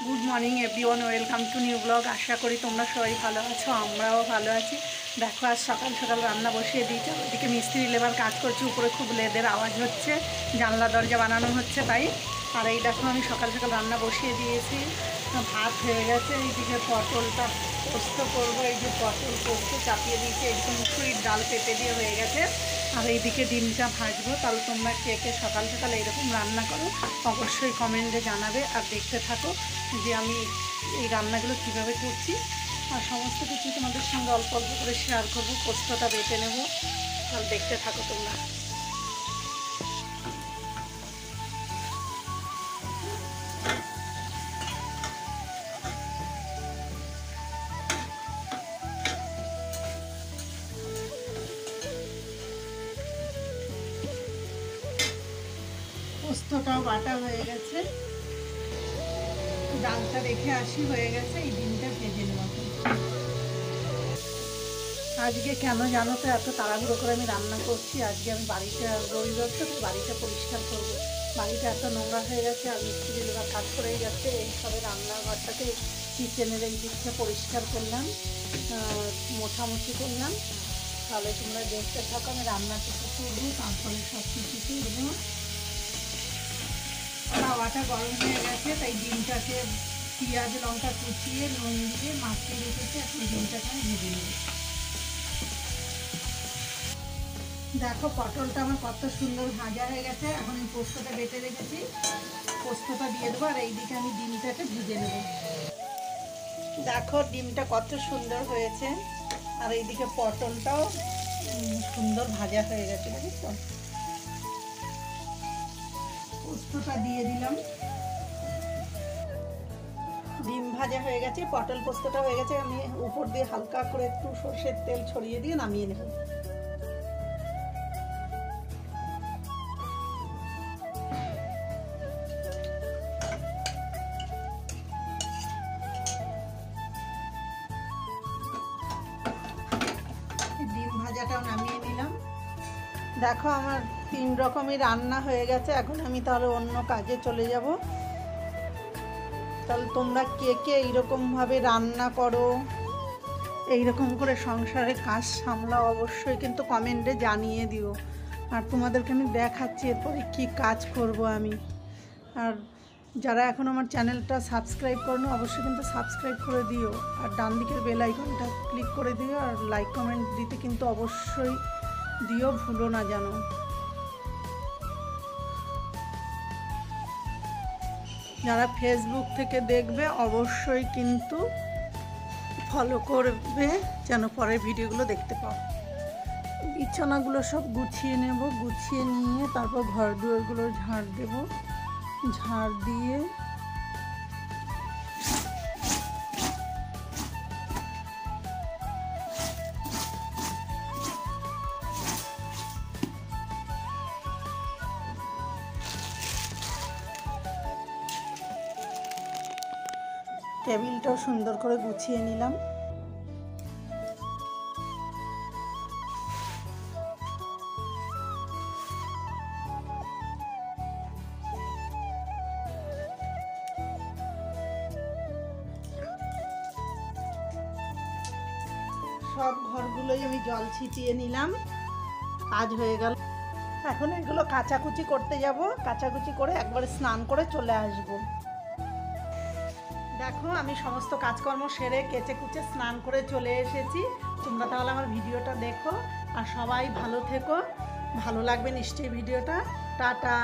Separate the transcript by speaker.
Speaker 1: Good morning everyone, welcome to new blog. আশা করি তোমরা সবাই ভালো আছো, আমরাও ভালো আছি। দেখো আজ সকাল সকাল রান্না বসিয়ে দিয়েছি। ওইদিকে মিস্ত্রি লেবার কাজ করছে, উপরে খুব লেদের আওয়াজ হচ্ছে, জানলা দরজা বানানো হচ্ছে তাই। আর এই দেখো আমি সকাল সকাল রান্না বসিয়ে দিয়েছি, ভাত হয়ে গেছে। এইদিকে পটলটা পোস্ত করবো, এই যে পটল পোস্ত চাপিয়ে দিয়েছি, এইদিকে মুসুরির ডাল পেঁপে দিয়ে হয়ে গেছে। আর এইদিকে ডিমটা ভাজবো। তাহলে তোমরা কে কে সকাল সকাল এইরকম রান্না করো অবশ্যই কমেন্টে জানাবে, আর দেখতে থাকো যে আমি এই রান্নাগুলো কীভাবে করছি। আর সমস্ত কিছু তোমাদের সঙ্গে অল্প অল্প করে শেয়ার করবো। পোস্তটা বেটে নেবো, তাহলে দেখতে থাকো তোমরা। পোস্তটাও বাটা হয়ে গেছে, ডালটা রেখে আসি হয়ে গেছে। এই ডিমটা ভেজে নেব। আজকে কেন জানো তো এত তাড়াহুড়ো করে আমি রান্না করছি? আজকে আমি বাড়িটা রবিবার তো বাড়িটা পরিষ্কার করবো। বাড়িটা এত নোংরা হয়ে গেছে, আর মিস্ত্রি লেবার কাজ করেই যাচ্ছে। এই সবে রান্নাঘরটাকে কিচেনের এই দিকটা পরিষ্কার করলাম, মোছামুছি করলাম। তাহলে তোমরা দেখতে থাকো আমি রান্না কিছু করবো, তারপরে সব কিছু করবো। তাওয়াটা গরম হয়ে গেছে, তাই ডিমটাকে পেঁয়াজ লঙ্কা কুচিয়ে নুন দিয়ে মাখিয়ে রেখেছি। এখন ডিমটাকে আমি ভেজে নেব। দেখো পটলটা আমার কত সুন্দর ভাজা হয়ে গেছে। এখন আমি পোস্তটা বেটে রেখেছি, পোস্তটা দিয়ে দেবো। আর এইদিকে আমি ডিমটাকে ভেজে নেব। দেখো ডিমটা কত সুন্দর হয়েছে, আর এইদিকে পটলটাও সুন্দর ভাজা হয়ে গেছে, বুঝেছো? পোস্তটা দিয়ে দিলাম, ডিম ভাজা হয়ে গেছে, পটল পোস্তটা হয়ে গেছে। আমি উপর দিয়ে হালকা করে একটু সর্ষের তেল ছড়িয়ে দিয়ে নামিয়ে নেব। ডিম ভাজাটাও নামিয়ে নিলাম। দেখো আমার 3 রকমের রান্না হয়ে গেছে। এখন আমি তাহলে অন্য কাজে চলে যাব। তাহলে তোমরা কে কে এইরকমভাবে রান্না করো, এইরকম করে সংসারে কাজ সামলাও, অবশ্যই কিন্তু কমেন্টে জানিয়ে দিও। আর তোমাদেরকে আমি দেখাচ্ছি এরপরে কী কাজ করব আমি। আর যারা এখন আমার চ্যানেলটা সাবস্ক্রাইব করো অবশ্যই কিন্তু সাবস্ক্রাইব করে দিও, আর ডান দিকের বেল আইকনটা ক্লিক করে দিও। আর লাইক কমেন্ট দিতে কিন্তু অবশ্যই দিও, ভুলো না যেন। যারা ফেসবুক থেকে দেখবে অবশ্যই কিন্তু ফলো করবে, যেন পরের ভিডিওগুলো দেখতে পাও। বিছানাগুলো সব গুছিয়ে নেব, গুছিয়ে নিয়ে তারপর ঘর দুয়ারগুলো ঝাড় দেব। ঝাড় দিয়ে টেবিলটাও সুন্দর করে গুছিয়ে নিলাম। সব ঘরগুলোই আমি জল ছিটিয়ে নিলাম, কাজ হয়ে গেল। এখন এগুলো কাচাকুচি করতে যাব, কাচাকুচি করে একবারে স্নান করে চলে আসব। দেখো আমি সমস্ত কাজকর্ম সেরে কেচে কুচে স্নান করে চলে এসেছি। তোমরা তাহলে আমার ভিডিওটা দেখো, আর সবাই ভালো থেকো। ভালো লাগবে নিশ্চয়ই ভিডিওটা। টাটা।